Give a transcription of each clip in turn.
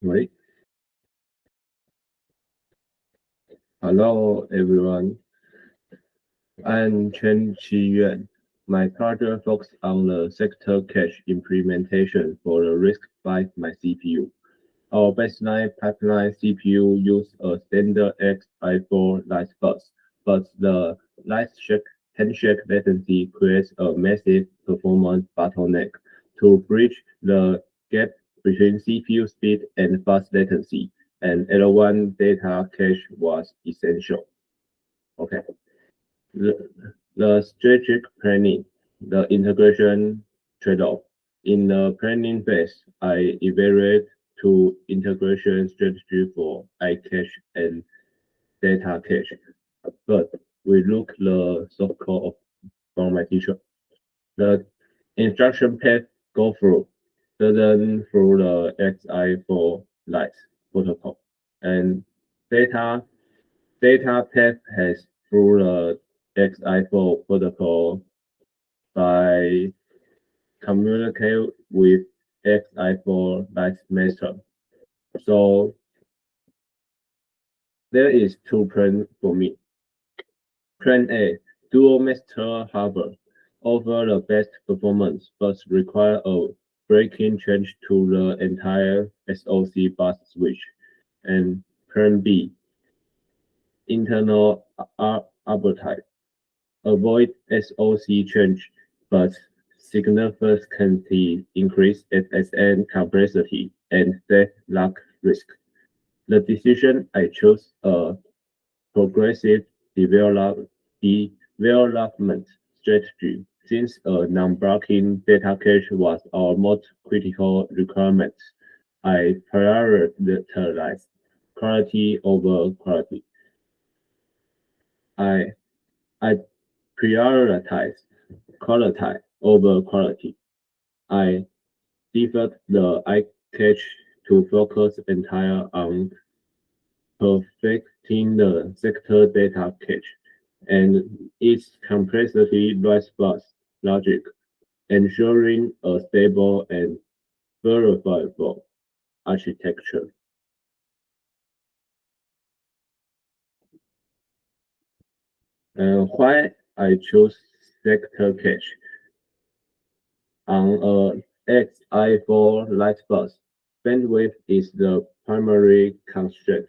Right. Hello, everyone. I'm Chen Qiyuan. My project focuses on the sector cache implementation for the RISC-V MyCPU. Our baseline pipeline CPU uses a standard X54 light bus, but the handshake latency creates a massive performance bottleneck. To bridge the gap between CPU speed and fast latency, an L1 data cache was essential. Okay. The strategic planning, the integration trade-off. In the planning phase, I evaluate two integration strategy for iCache and data cache. But we look the soft code from my teacher. The instruction path go through doesn't through the XI4 light protocol, and data data path has through the XI4 protocol by communicate with XI4 light master. So there is two plan for me. Plan A, dual master harbor, offer the best performance but require a breaking change to the entire SoC bus switch. And Plan B, internal arbitrage, avoid SoC change but significantly increase SSN complexity and deadlock risk. The decision I chose a progressive development strategy since a non-blocking data cache was our most critical requirement. I prioritize quality over quality. I I prioritize quality over quality. I default the iCache to focus entire on perfecting the sector data cache and its complexity response logic, ensuring a stable and verifiable architecture. Why I chose sector cache on a XI4 Lightbus, bandwidth is the primary constraint.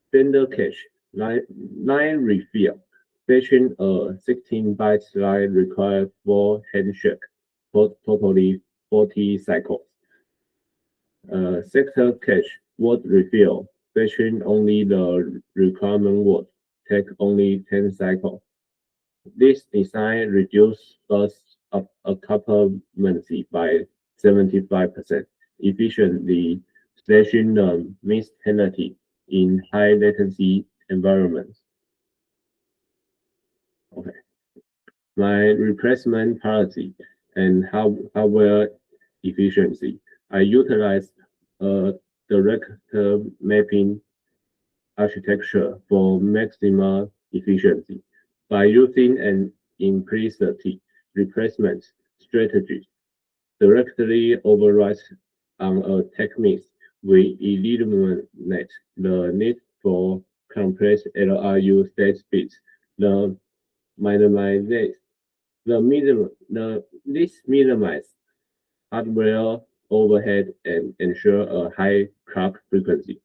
Standard cache, line refill. Fetching a 16 bytes line requires 4 handshake, totally 40 cycles. Sector cache, word refill. Fetching only the requirement word, take only 10 cycles. This design reduces bus occupancy by 75%, efficiently slashing the missed penalty in high latency environments. Okay. My replacement policy and hardware efficiency. I utilize a direct mapping architecture for maximum efficiency. By using an implicit replacement strategy directly overrides on a technique, we eliminate the need for complex LRU state bits. The minimize this minimize hardware overhead and ensure a high clock frequency.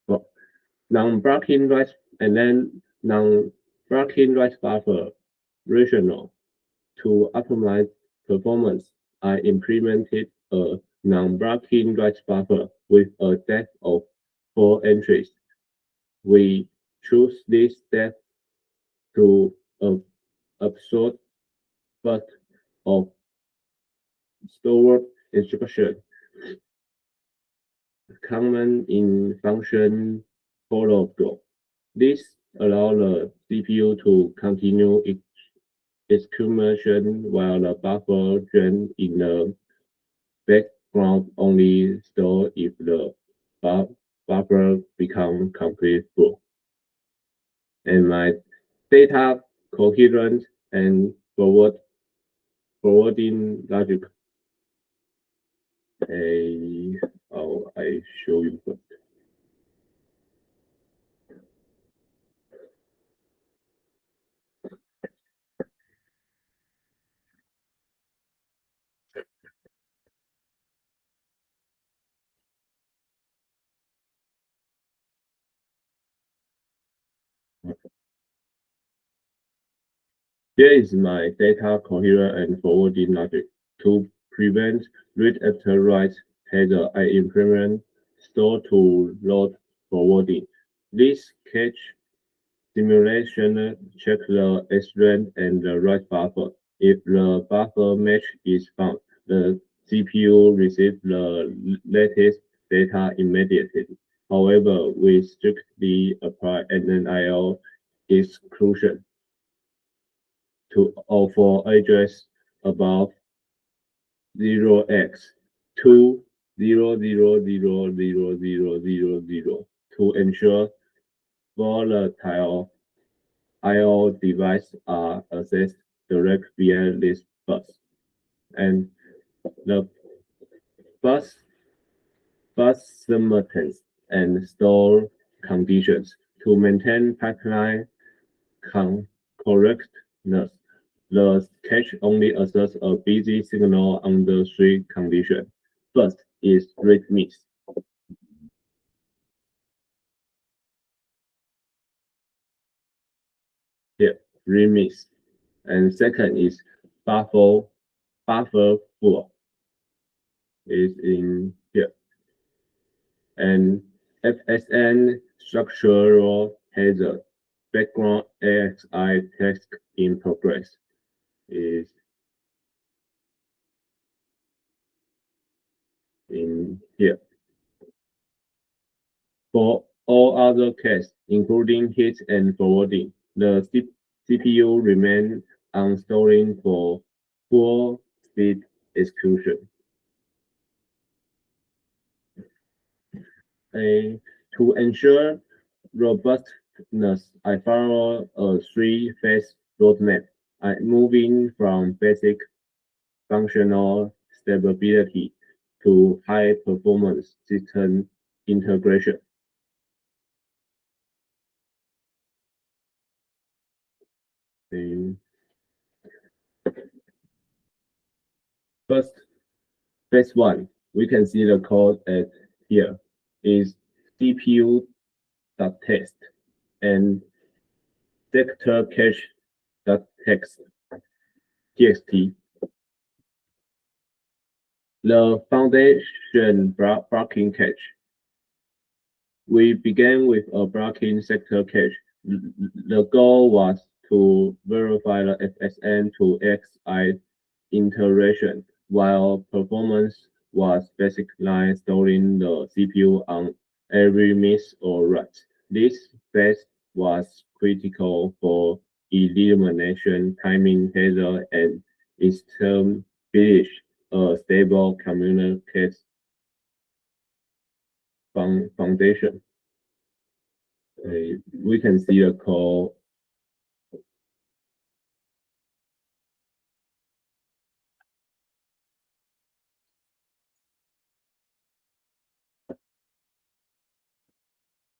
Well, non-blocking write and then non-blocking write buffer rational to optimize performance. I implemented a non-blocking write buffer with a depth of 4 entries. We choose this depth to absorb but of stored instruction common in function protocol. This allows the CPU to continue its execution while the buffer drain in the background only store if the buffer becomes completely full. And my data coherent and forwarding logic. A Now I show you first. Here is my data coherent and forwarding logic. To prevent read after write header, I implement store to load forwarding. This cache simulation check the SRAM and the write buffer. If the buffer match is found, the CPU receives the latest data immediately. However, we strictly apply an IO exclusion to for address above 0x2000000 to ensure volatile I/O devices are accessed direct via this bus. And the bus simultaneous and store conditions to maintain pipeline correctness. The cache only accepts a busy signal under three conditions. First is read miss. Here, read miss. And second is buffer full. Is in here. And FSN structural hazard background AXI text in progress is in here. For all other cases, including hit and forwarding, the CPU remains on storing for full speed execution. To ensure robustness, I follow a three-phase roadmap. I'm moving from basic functional stability to high-performance system integration. First, phase one, we can see the code at here is CPU.txt and sector cache.txt. The foundation blocking cache. We began with a blocking sector cache. The goal was to verify the FSN to XI iteration, while performance was basically storing the CPU on every miss or write. This phase was critical for elimination timing header and establish a stable communication foundation. We can see the code.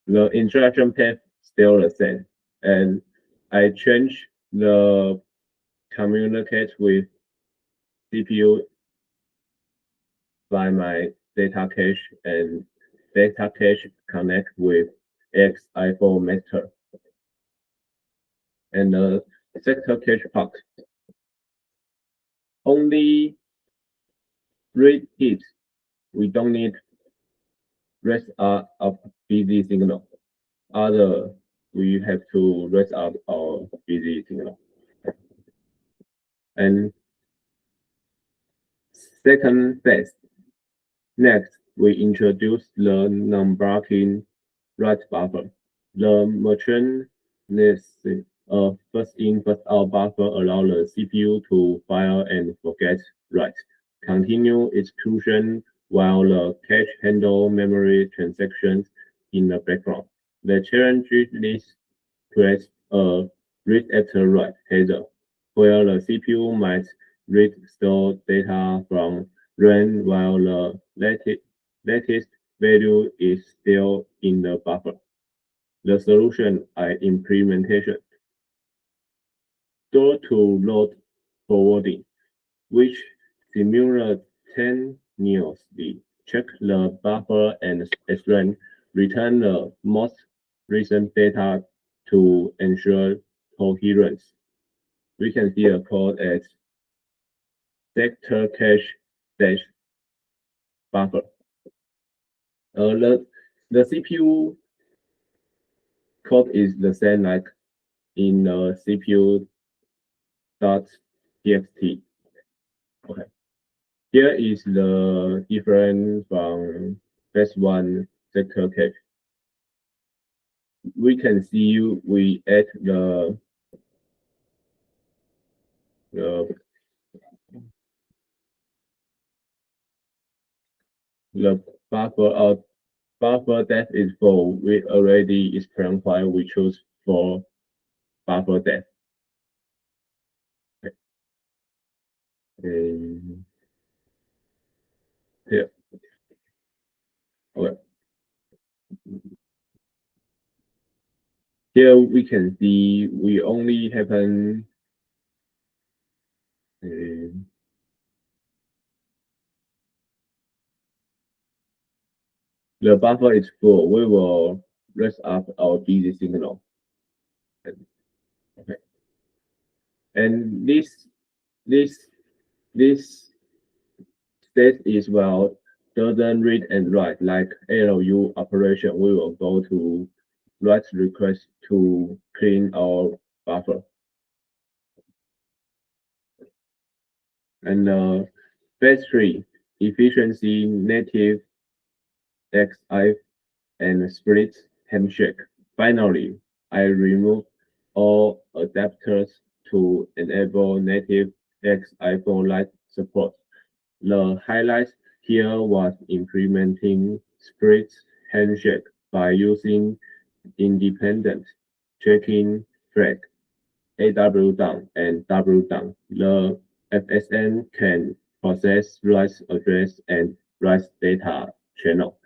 The instruction path still the same, and I change the communicate with CPU by my data cache and data cache connect with XI4 master. And the sector cache part only read it. We don't need rest out of busy signal. Other we have to rest out our busy signal. And second phase. Next, we introduce the non-blocking write buffer. The merchant needs a first-in, first-out buffer allow the CPU to fire and forget write. Continue execution while the cache handle memory transactions in the background. The challenge list creates a read after write header, where the CPU might read store data from RAM while the latest value is still in the buffer. The solution I implementation store-to-load forwarding, which simultaneously check the buffer and then return the most recent data to ensure coherence. We can see a code as sector cache dash buffer. The CPU code is the same like in the CPU dot txt. Okay. Here is the difference from phase one sector cache. We can see we add the the buffer depth is full. We already explained why we choose for buffer depth. And here, okay. Here we can see we only have the buffer is full. We will rest up our busy signal. Okay. And this state is well doesn't read and write like LU operation. We will go to write request to clean our buffer. And phase three, efficiency native XI and split handshake. Finally, I removed all adapters to enable native XI for light support. The highlight here was implementing split handshake by using independent checking flag AW down and W down. The FSN can process write address and write data channel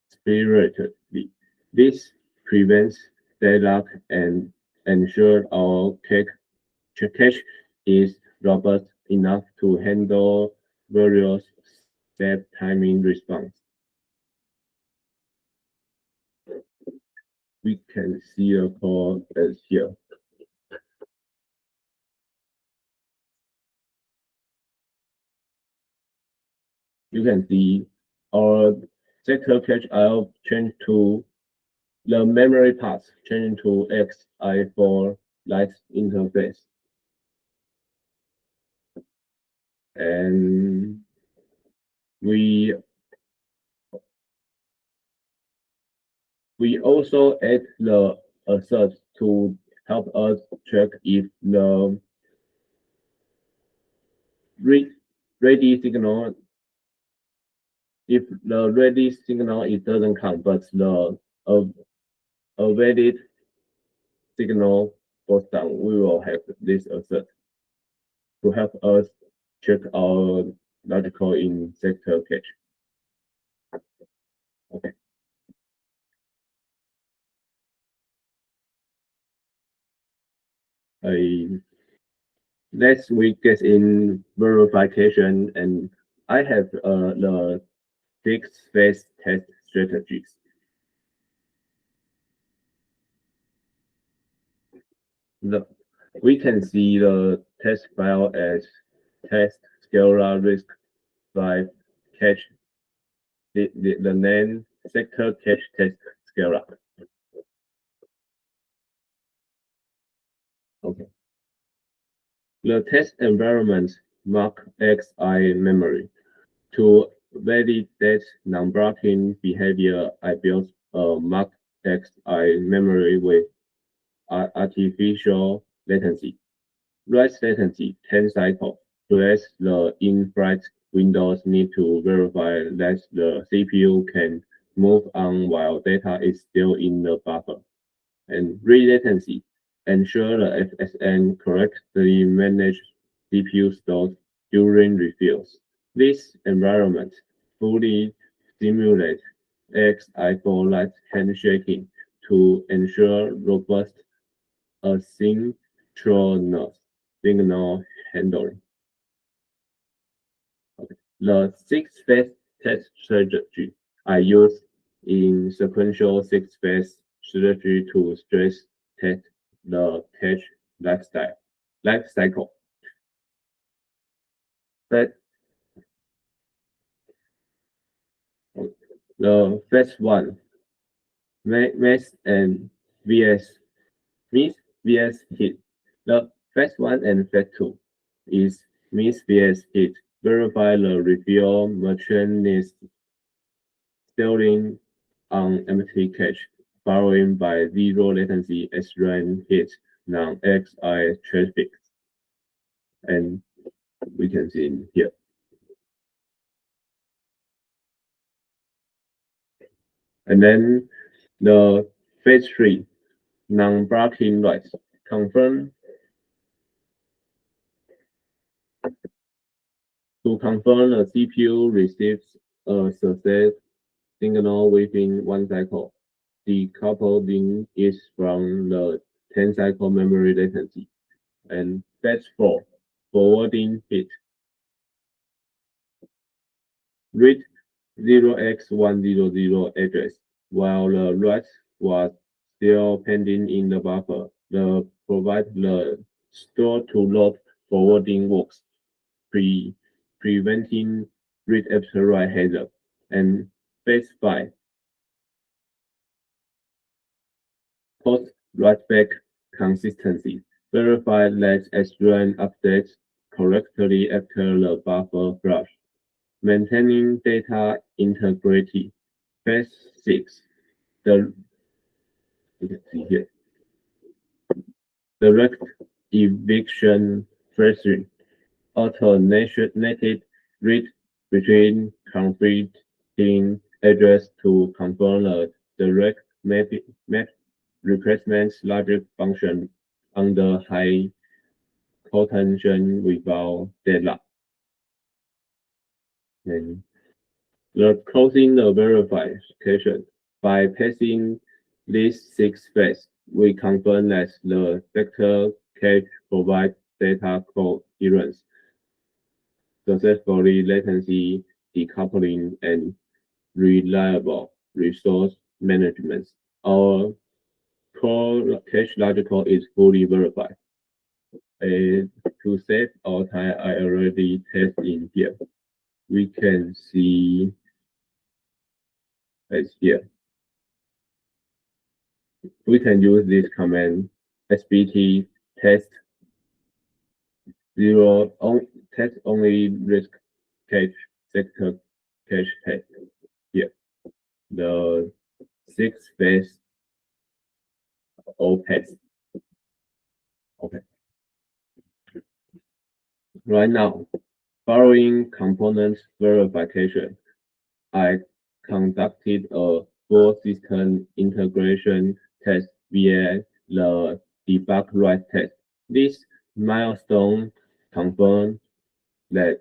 separately. This prevents deadlock and ensures our cache is robust enough to handle various step timing response. We can see a code as here. You can see our sector cache IO change to the memory path change to XI for light interface. And we also add the assert to help us check if the ready signal it doesn't come, but the a valid signal goes down, we will have this assert to help us check our logical in sector cache. Okay. Next we get in verification, and I have the 6-phase test strategies. We can see the test file as test scalar risk by cache the name sector cache test scalar. Okay. The test environment mark XI memory. To validate non-blocking behavior, I built a mark XI memory with artificial latency. Write latency 10 cycles. Plus the in-flight windows need to verify that the CPU can move on while data is still in the buffer. And read latency. Ensure the FSN correctly manage CPU stores during refills. This environment fully simulates XI4 light handshaking to ensure robust asynchronous signal handling. Okay. The six-phase test strategy I use in sequential six-phase strategy to stress test the test life cycle. But the phase one, mass and VS, miss VS hit. The phase one and phase two is miss VS hit. Verify the reveal merchant stealing on empty cache, followed by zero latency SRAM hit non-XI traffic. And we can see in here. And then the phase three, non-blocking writes. To confirm the CPU receives a success signal within one cycle. Decoupling is from the 10-cycle memory latency. And phase four, forwarding hit. Read 0x100 address while the write was still pending in the buffer. The provide the store to load forwarding works, preventing read after write hazard. And phase 5, post write back consistency. Verify that SRAM updates correctly after the buffer flush. Maintaining data integrity. Phase 6, you can see here, direct eviction phrasing, automated read between conflicting address to confirm the direct map replacement logic function under high contention without deadlock. And the closing the verification by passing these 6 phases, we confirm that the vector cache provides data coherence, successfully latency decoupling, and reliable resource management. Our core cache logical is fully verified. To save our time, I already test in here. We can see as here. We can use this command sbt test test only risk cache sector cache test here. The 6 phase all test. Okay. Right now, following component verification, I conducted a full system integration test via the debug write test. This milestone confirms that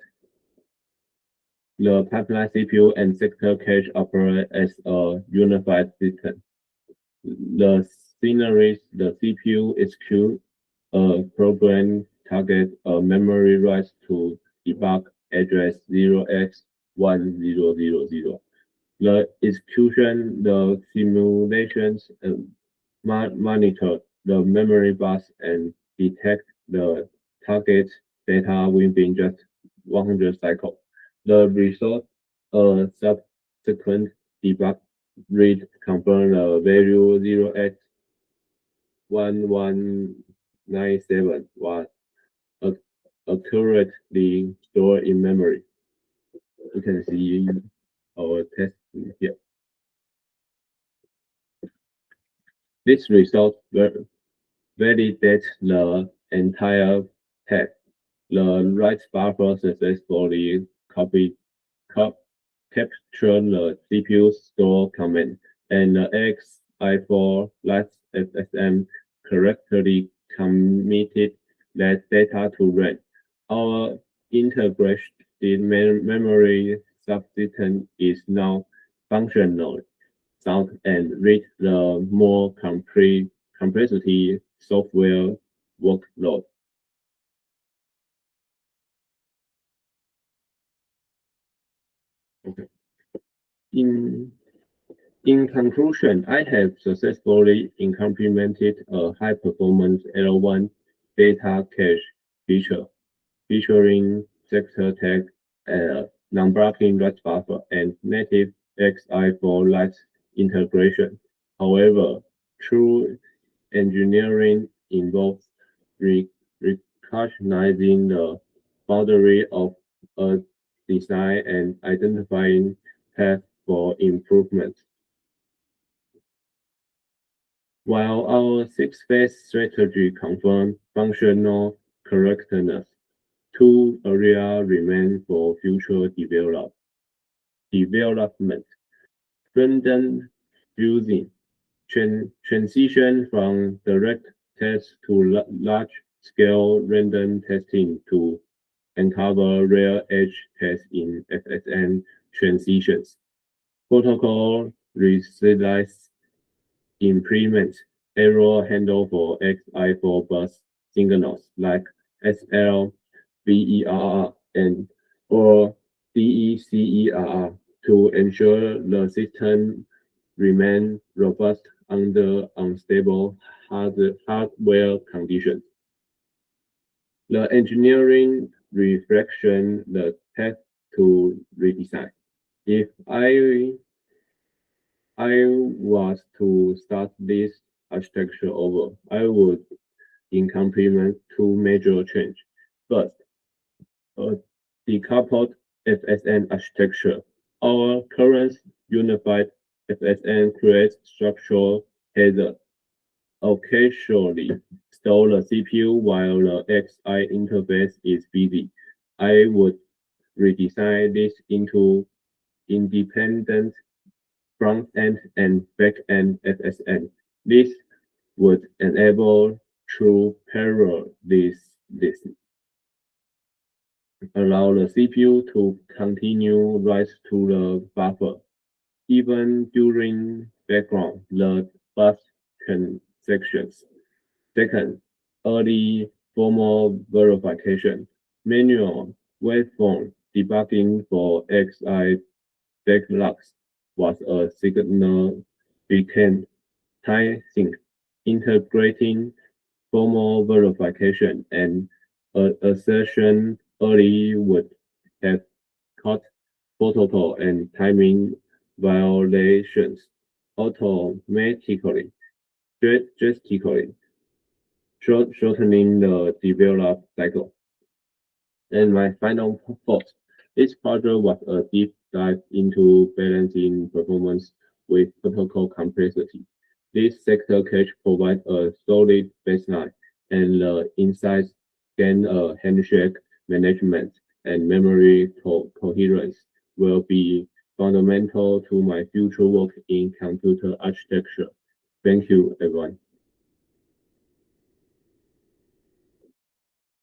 the pipeline CPU and sector cache operate as a unified system. The scenario, the CPU execute a program target a memory write to debug address 0x1000. The execution, the simulations monitor the memory bus and detect the target data within just 100 cycles. The result, a subsequent debug read confirm the value 0x1197 was accurately stored in memory. You can see our test here. This result validates the entire path. The write buffer successfully capture the CPU store command, and the XI4 lets FSM correctly committed that data to RAM. Our integrated memory subsystem is now functional. sound and read the more complexity software workload. Okay. In In conclusion, I have successfully implemented a high-performance L1 data cache feature featuring sector tag, non-blocking write buffer, and native XI4 write integration. However, true engineering involves re- recognizing the boundary of a design and identifying paths for improvement. While our six-phase strategy confirms functional correctness, two areas remain for future development. Random fusing transition from direct test to large-scale random testing to uncover rare edge tests in FSN transitions. Protocol resilience implement error handle for XI4 bus signals like SLVERR and or DECERR to ensure the system remain robust under unstable hardware conditions. The engineering reflection the path to redesign. If I was to start this architecture over, I would implement two major changes. First, a decoupled FSN architecture. Our current unified FSN creates structural hazard. Occasionally stall the CPU while the XI interface is busy. I would redesign this into independent front-end and back-end FSN. This would enable true parallel this allow the CPU to continue write to the buffer even during background the bus transactions. Second, early formal verification. Manual waveform debugging for XI backlogs was a significant time sink. Integrating formal verification and assertion early would have caught protocol and timing violations automatically, drastically shortening the develop cycle. And my final thought, this project was a deep dive into balancing performance with protocol complexity. This sector cache provides a solid baseline, and the insights gain a handshake management and memory coherence will be fundamental to my future work in computer architecture. Thank you, everyone.